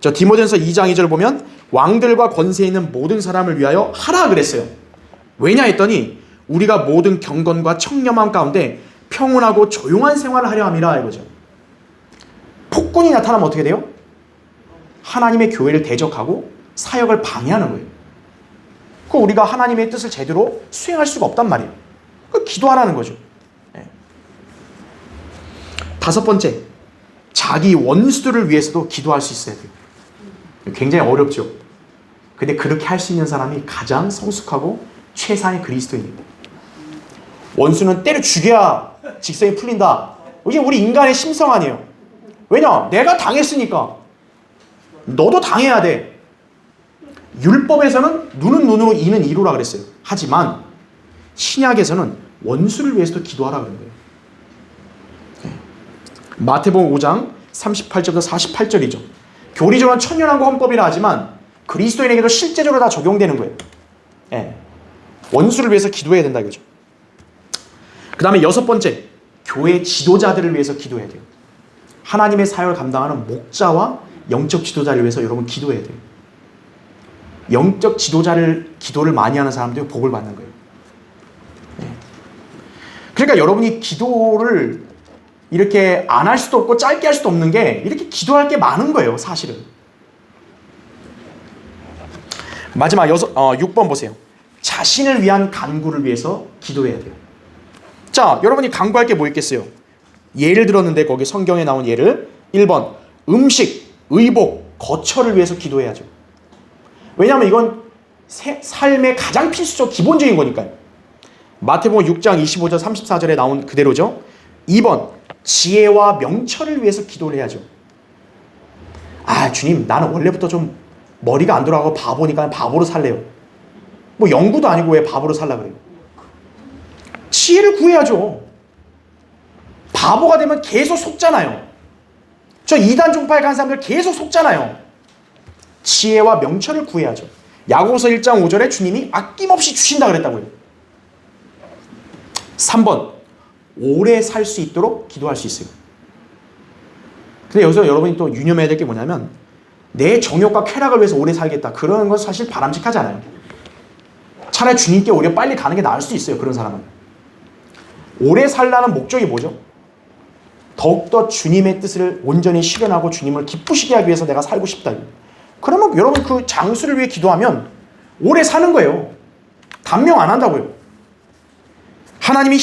저 디모데전서 2장 2절 보면 왕들과 권세 있는 모든 사람을 위하여 하라 그랬어요. 왜냐 했더니 우리가 모든 경건과 청렴함 가운데 평온하고 조용한 생활을 하려 함이라 이거죠. 폭군이 나타나면 어떻게 돼요? 하나님의 교회를 대적하고 사역을 방해하는 거예요. 그 우리가 하나님의 뜻을 제대로 수행할 수가 없단 말이에요. 그 기도하라는 거죠. 네. 다섯 번째, 자기 원수들을 위해서도 기도할 수 있어야 돼요. 굉장히 어렵죠. 근데 그렇게 할 수 있는 사람이 가장 성숙하고 최상의 그리스도인입니다. 원수는 때려 죽여야 직성이 풀린다. 이게 우리 인간의 심성 아니에요. 왜냐? 내가 당했으니까 너도 당해야 돼. 율법에서는 눈은 눈으로 이는 이로라 그랬어요. 하지만 신약에서는 원수를 위해서도 기도하라 그런 거예요. 마태복음 5장 38절부터 48절이죠. 교리적으로는 천연한과 헌법이라 하지만 그리스도인에게도 실제적으로 다 적용되는 거예요. 예. 원수를 위해서 기도해야 된다 이거죠. 그 다음에 여섯 번째, 교회 지도자들을 위해서 기도해야 돼요. 하나님의 사역을 감당하는 목자와 영적 지도자를 위해서 여러분 기도해야 돼요. 영적 기도를 많이 하는 사람들이 복을 받는 거예요. 예. 그러니까 여러분이 기도를 이렇게 안 할 수도 없고 짧게 할 수도 없는 게 이렇게 기도할 게 많은 거예요, 사실은. 마지막 6번 보세요. 자신을 위한 간구를 위해서 기도해야 돼요. 자, 여러분이 간구할 게 뭐 있겠어요? 예를 들었는데 거기 성경에 나온 예를 1번 음식, 의복, 거처를 위해서 기도해야죠. 왜냐하면 이건 삶의 가장 필수적 기본적인 거니까요. 마태복음 6장 25절 34절에 나온 그대로죠. 2번 지혜와 명철을 위해서 기도를 해야죠. 아 주님 나는 원래부터 좀 머리가 안 돌아가고 바보니까 바보로 살래요. 뭐 연구도 아니고 왜 바보로 살라 그래요. 지혜를 구해야죠. 바보가 되면 계속 속잖아요. 저 이단 종파에 간 사람들 계속 속잖아요. 지혜와 명철을 구해야죠. 야고보서 1장 5절에 주님이 아낌없이 주신다 그랬다고요. 3번 오래 살 수 있도록 기도할 수 있어요. 근데 여기서 여러분이 또 유념해야 될 게 뭐냐면 내 정욕과 쾌락을 위해서 오래 살겠다. 그런 건 사실 바람직하지 않아요. 차라리 주님께 오히려 빨리 가는 게 나을 수도 있어요. 그런 사람은. 오래 살라는 목적이 뭐죠? 더욱더 주님의 뜻을 온전히 실현하고 주님을 기쁘시게 하기 위해서 내가 살고 싶다. 그러면 여러분 그 장수를 위해 기도하면 오래 사는 거예요. 단명 안 한다고요. 하나님이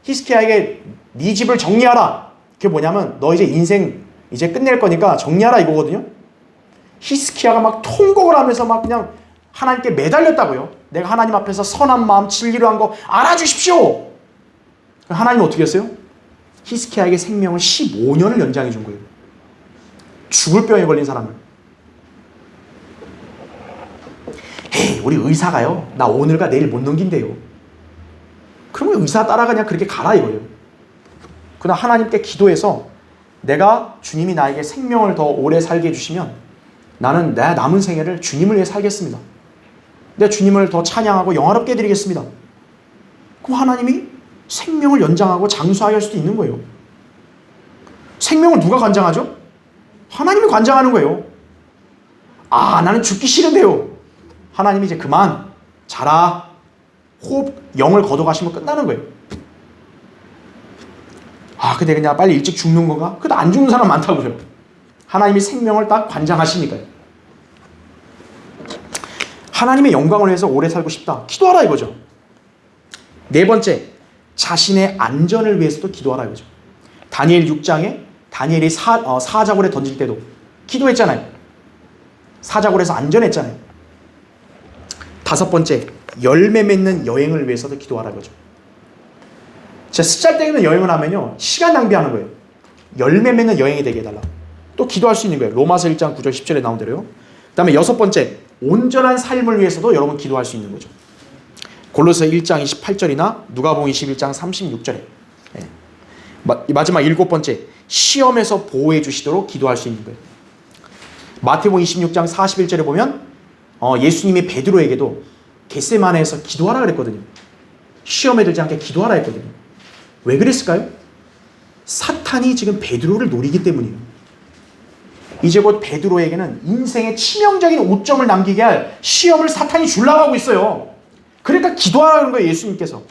히스키야에게 네 집을 정리하라. 그게 뭐냐면 너 이제 인생 이제 끝낼 거니까 정리하라 이거거든요. 히스키야가 막 통곡을 하면서 막 그냥 하나님께 매달렸다고요. 내가 하나님 앞에서 선한 마음 진리로 한 거 알아주십시오. 하나님은 어떻게 했어요? 히스키야에게 생명을 15년을 연장해 준 거예요. 죽을 병에 걸린 사람을. 에이, 우리 의사가요, 나 오늘과 내일 못 넘긴대요. 그러면 의사 따라 그냥 그렇게 가라 이거예요. 그러나 하나님께 기도해서 내가 주님이 나에게 생명을 더 오래 살게 해주시면 나는 내 남은 생애를 주님을 위해 살겠습니다. 내가 주님을 더 찬양하고 영화롭게 해드리겠습니다. 그럼 하나님이 생명을 연장하고 장수하게 할 수도 있는 거예요. 생명을 누가 관장하죠? 하나님이 관장하는 거예요. 아, 나는 죽기 싫은데요. 하나님이 이제 그만 자라. 호흡, 영을 걷어가시면 끝나는 거예요. 아, 근데 그냥 빨리 일찍 죽는 건가? 그래도 안 죽는 사람 많다고요. 하나님이 생명을 딱 관장하시니까요. 하나님의 영광을 위해서 오래 살고 싶다. 기도하라 이거죠. 네 번째, 자신의 안전을 위해서도 기도하라 이거죠. 다니엘 6장에 다니엘이 사자굴에 던질 때도 기도했잖아요. 사자굴에서 안전했잖아요. 다섯 번째, 열매 맺는 여행을 위해서도 기도하라 이거죠. 진짜 쓰잘데기 여행을 하면요, 시간 낭비하는 거예요. 열매 맺는 여행이 되게 해달라. 또 기도할 수 있는 거예요. 로마서 1장 9절 10절에 나온 대로요. 그 다음에 여섯 번째, 온전한 삶을 위해서도 여러분 기도할 수 있는 거죠. 골로새 1장 28절이나 누가복음 21장 36절에. 마지막 일곱 번째, 시험에서 보호해 주시도록 기도할 수 있는 거예요. 마태복음 26장 41절에 보면 예수님이 베드로에게도 겟세마네에서 기도하라 그랬거든요. 시험에 들지 않게 기도하라 했거든요. 왜 그랬을까요? 사탄이 지금 베드로를 노리기 때문이에요. 이제 곧 베드로에게는 인생의 치명적인 오점을 남기게 할 시험을 사탄이 주려고 하고 있어요. 그러니까 기도하라는 거예요, 예수님께서.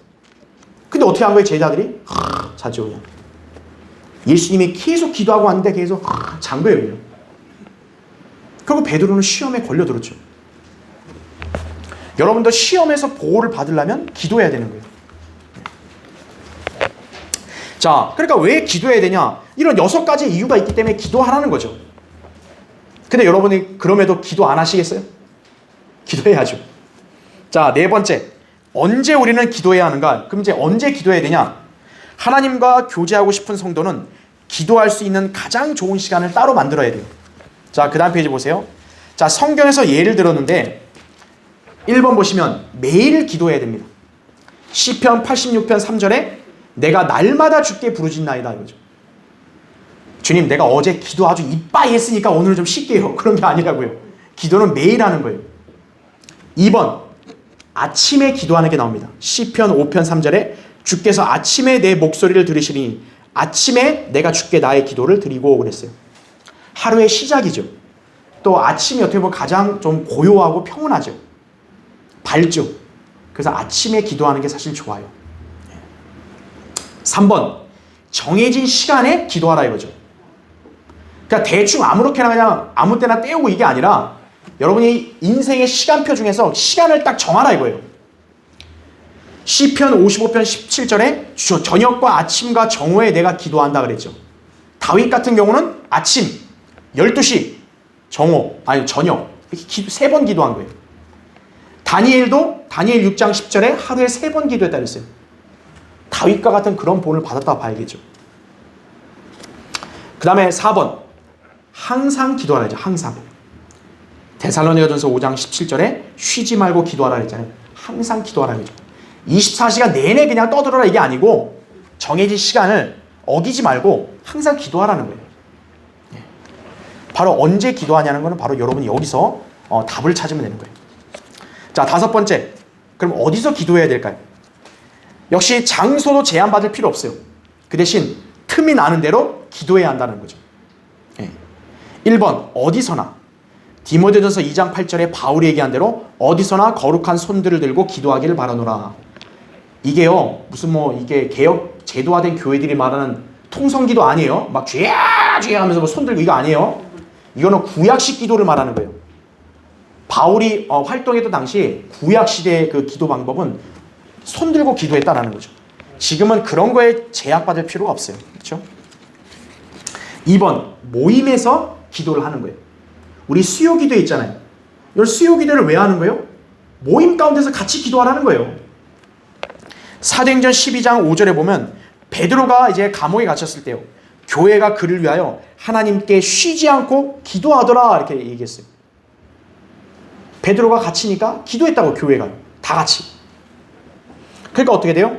근데 어떻게 한 거예요, 제자들이? 자죠, 그냥. 예수님이 계속 기도하고 왔는데 계속 잔 거예요, 그냥. 그리고 베드로는 시험에 걸려들었죠. 여러분도 시험에서 보호를 받으려면 기도해야 되는 거예요. 자, 그러니까 왜 기도해야 되냐? 이런 6가지 이유가 있기 때문에 기도하라는 거죠. 근데 여러분이 그럼에도 기도 안 하시겠어요? 기도해야죠. 자, 네 번째, 언제 우리는 기도해야 하는가? 그럼 이제 언제 기도해야 되냐? 하나님과 교제하고 싶은 성도는 기도할 수 있는 가장 좋은 시간을 따로 만들어야 돼요. 자, 그 다음 페이지 보세요. 자, 성경에서 예를 들었는데 1번 보시면 매일 기도해야 됩니다. 시편 86편 3절에 내가 날마다 주께 부르짖나이다 이거죠. 주님, 내가 어제 기도 아주 이빠이 했으니까 오늘은 좀 쉴게요. 그런 게 아니라고요. 기도는 매일 하는 거예요. 2번, 아침에 기도하는 게 나옵니다. 시편 5편 3절에 주께서 아침에 내 목소리를 들으시니 아침에 내가 주께 나의 기도를 드리고 그랬어요. 하루의 시작이죠. 또 아침이 어떻게 보면 가장 좀 고요하고 평온하죠. 밝죠. 그래서 아침에 기도하는 게 사실 좋아요. 3번, 정해진 시간에 기도하라 이거죠. 그러니까 대충 아무렇게나 그냥 아무 때나 때우고 이게 아니라 여러분이 인생의 시간표 중에서 시간을 딱 정하라 이거예요. 시편 55편 17절에 저녁과 아침과 정오에 내가 기도한다 그랬죠. 다윗 같은 경우는 아침 12시, 정오, 아니 저녁 이렇게 3번 기도한 거예요. 다니엘도 다니엘 6장 10절에 하루에 3번 기도했다 그랬어요. 다윗과 같은 그런 본을 받았다 봐야겠죠. 그 다음에 4번, 항상 기도하라 했죠. 항상. 데살로니가전서 5장 17절에 쉬지 말고 기도하라 했잖아요. 항상 기도하라 했죠. 24시간 내내 그냥 떠들어라 이게 아니고 정해진 시간을 어기지 말고 항상 기도하라는 거예요. 바로 언제 기도하냐는 거는 바로 여러분이 여기서 답을 찾으면 되는 거예요. 자, 5번째, 그럼 어디서 기도해야 될까요? 역시 장소도 제한받을 필요 없어요. 그 대신 틈이 나는 대로 기도해야 한다는 거죠. 1번, 어디서나. 디모데전서 2장 8절에 바울이 얘기한 대로 어디서나 거룩한 손들을 들고 기도하기를 바라노라. 이게요, 무슨 이게 개혁 제도화된 교회들이 말하는 통성기도 아니에요. 막 쥐야 쥐야 하면서 손 들고 이거 아니에요. 이거는 구약식 기도를 말하는 거예요. 바울이 활동했던 당시 구약 시대의 그 기도 방법은 손 들고 기도했다라는 거죠. 지금은 그런 거에 제약받을 필요가 없어요. 그렇죠? 2번, 모임에서 기도를 하는 거예요. 우리 수요 기도 있잖아요. 이 수요 기도를 왜 하는 거예요? 모임 가운데서 같이 기도하라는 거예요. 사도행전 12장 5절에 보면 베드로가 이제 감옥에 갇혔을 때요. 교회가 그를 위하여 하나님께 쉬지 않고 기도하더라 이렇게 얘기했어요. 베드로가 갇히니까 기도했다고 교회가 다 같이. 그러니까 어떻게 돼요?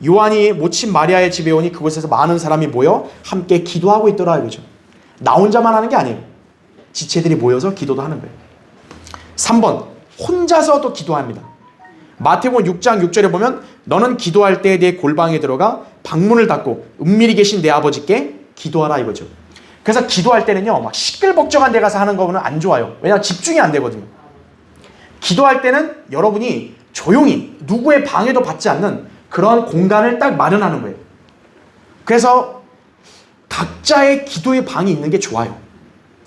요한이 모친 마리아의 집에 오니 그곳에서 많은 사람이 모여 함께 기도하고 있더라 이거죠. 나 혼자만 하는 게 아니에요. 지체들이 모여서 기도도 하는 거예요. 3번, 혼자서도 기도합니다. 마태복음 6장 6절에 보면 너는 기도할 때 내 골방에 들어가 방문을 닫고 은밀히 계신 내 아버지께 기도하라 이거죠. 그래서 기도할 때는요, 막 시끌벅적한 데 가서 하는 거는 안 좋아요. 왜냐하면 집중이 안 되거든요. 기도할 때는 여러분이 조용히 누구의 방해도 받지 않는 그런 공간을 딱 마련하는 거예요. 그래서 각자의 기도의 방이 있는 게 좋아요.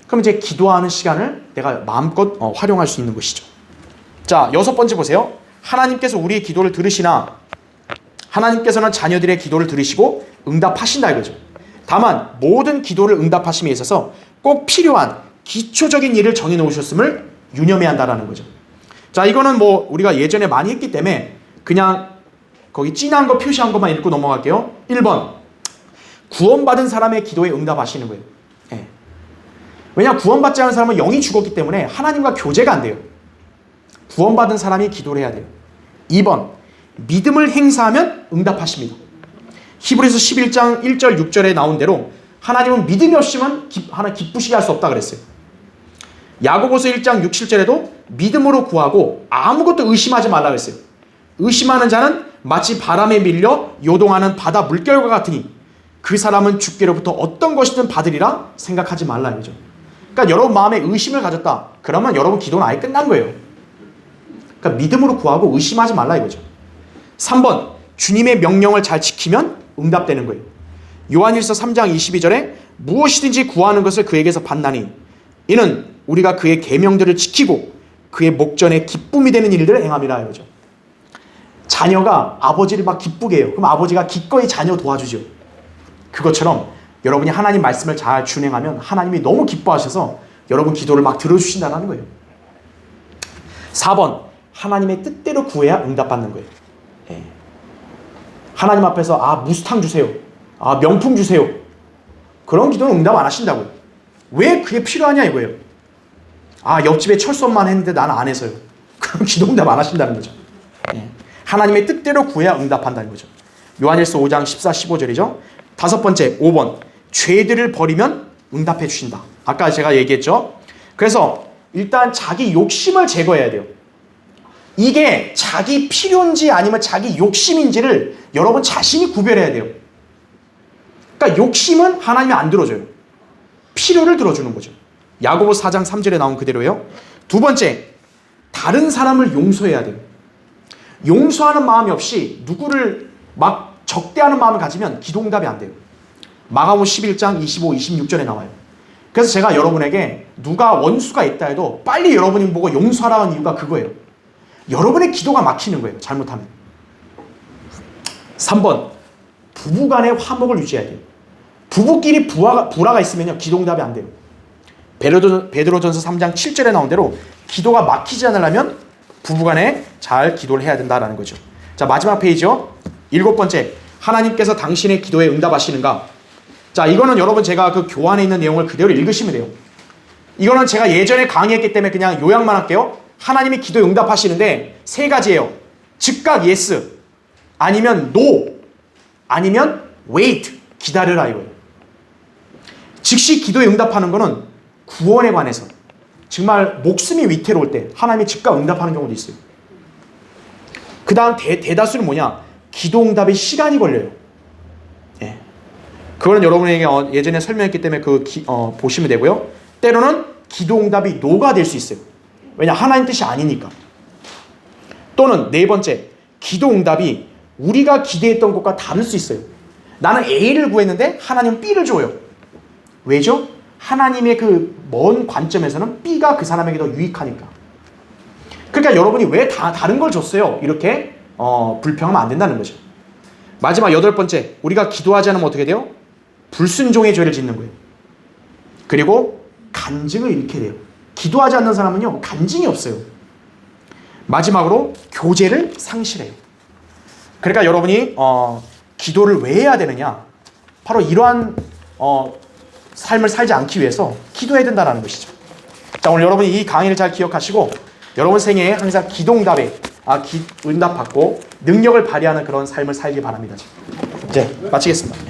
그럼 이제 기도하는 시간을 내가 마음껏 활용할 수 있는 것이죠. 자, 6번째 보세요. 하나님께서 우리의 기도를 들으시나 하나님께서는 자녀들의 기도를 들으시고 응답하신다 이거죠. 다만 모든 기도를 응답하심에 있어서 꼭 필요한 기초적인 일을 정해놓으셨음을 유념해야 한다는 거죠. 자, 이거는 뭐 우리가 예전에 많이 했기 때문에 그냥 거기 진한 거 표시한 것만 읽고 넘어갈게요. 1번, 구원받은 사람의 기도에 응답하시는 거예요. 네. 왜냐하면 구원받지 않은 사람은 영이 죽었기 때문에 하나님과 교제가 안 돼요. 구원받은 사람이 기도를 해야 돼요. 2번, 믿음을 행사하면 응답하십니다. 히브리서 11장 1절 6절에 나온 대로 하나님은 믿음이 없으면 하나 기쁘시게 할 수 없다 그랬어요. 야고보서 1장 6, 7절에도 믿음으로 구하고 아무것도 의심하지 말라 그랬어요. 의심하는 자는 마치 바람에 밀려 요동하는 바다 물결과 같으니 그 사람은 주께로부터 어떤 것이든 받으리라 생각하지 말라 이거죠. 그러니까 여러분 마음에 의심을 가졌다. 그러면 여러분 기도는 아예 끝난 거예요. 그러니까 믿음으로 구하고 의심하지 말라 이거죠. 3번, 주님의 명령을 잘 지키면 응답되는 거예요. 요한일서 3장 22절에 무엇이든지 구하는 것을 그에게서 받나니 이는 우리가 그의 계명들을 지키고 그의 목전에 기쁨이 되는 일들을 행함이라 이거죠. 자녀가 아버지를 막 기쁘게 해요. 그럼 아버지가 기꺼이 자녀 도와주죠. 그것처럼 여러분이 하나님 말씀을 잘 준행하면 하나님이 너무 기뻐하셔서 여러분 기도를 막 들어주신다는 거예요. 4번, 하나님의 뜻대로 구해야 응답받는 거예요. 예. 하나님 앞에서 무스탕 주세요. 명품 주세요. 그런 기도는 응답 안 하신다고요. 왜 그게 필요하냐 이거예요. 옆집에 철수만 했는데 나는 안 해서요. 그럼 기도 응답 안 하신다는 거죠. 예. 하나님의 뜻대로 구해야 응답한다는 거죠. 요한일서 5장 14, 15절이죠. 5번째, 5번. 죄들을 버리면 응답해 주신다. 아까 제가 얘기했죠. 그래서 일단 자기 욕심을 제거해야 돼요. 이게 자기 필요인지 아니면 자기 욕심인지를 여러분 자신이 구별해야 돼요. 그러니까 욕심은 하나님이 안 들어줘요. 필요를 들어주는 거죠. 야고보 4장 3절에 나온 그대로예요. 2번째, 다른 사람을 용서해야 돼요. 용서하는 마음이 없이 누구를 막 적대하는 마음을 가지면 기도 응답이 안 돼요. 마가복음 11장 25, 26절에 나와요. 그래서 제가 여러분에게 누가 원수가 있다 해도 빨리 여러분이 보고 용서하라는 이유가 그거예요. 여러분의 기도가 막히는 거예요. 잘못하면. 3번, 부부간의 화목을 유지해야 돼요. 부부끼리 불화가 있으면요 기도 응답이 안 돼요. 베드로전서 3장 7절에 나온 대로 기도가 막히지 않으려면 부부간에 잘 기도를 해야 된다는 거죠. 자, 마지막 페이지요. 7번째, 하나님께서 당신의 기도에 응답하시는가? 자, 이거는 여러분 제가 그 교환에 있는 내용을 그대로 읽으시면 돼요. 이거는 제가 예전에 강의했기 때문에 그냥 요약만 할게요. 하나님이 기도에 응답하시는데 3가지예요. 즉각 yes, 아니면 no, 아니면 wait, 기다려라 이거예요. 즉시 기도에 응답하는 거는 구원에 관해서 정말 목숨이 위태로울 때 하나님이 즉각 응답하는 경우도 있어요. 그 다음 대다수는 뭐냐? 기도 응답에 시간이 걸려요. 예. 그거는 여러분에게 예전에 설명했기 때문에 보시면 되고요. 때로는 기도 응답이 노가 될 수 있어요. 왜냐? 하나님 뜻이 아니니까. 또는 4번째, 기도 응답이 우리가 기대했던 것과 다를 수 있어요. 나는 A를 구했는데 하나님은 B를 줘요. 왜죠? 하나님의 그 먼 관점에서는 B가 그 사람에게 더 유익하니까. 그러니까 여러분이 왜 다 다른 걸 줬어요? 이렇게 불평하면 안 된다는 거죠. 마지막 8번째, 우리가 기도하지 않으면 어떻게 돼요? 불순종의 죄를 짓는 거예요. 그리고 간증을 잃게 돼요. 기도하지 않는 사람은요, 간증이 없어요. 마지막으로 교제를 상실해요. 그러니까 여러분이 기도를 왜 해야 되느냐? 바로 이러한 삶을 살지 않기 위해서 기도해야 된다는 것이죠. 자, 오늘 여러분이 이 강의를 잘 기억하시고 여러분 생애에 항상 기도응답에 응답받고 능력을 발휘하는 그런 삶을 살길 바랍니다. 이제 마치겠습니다.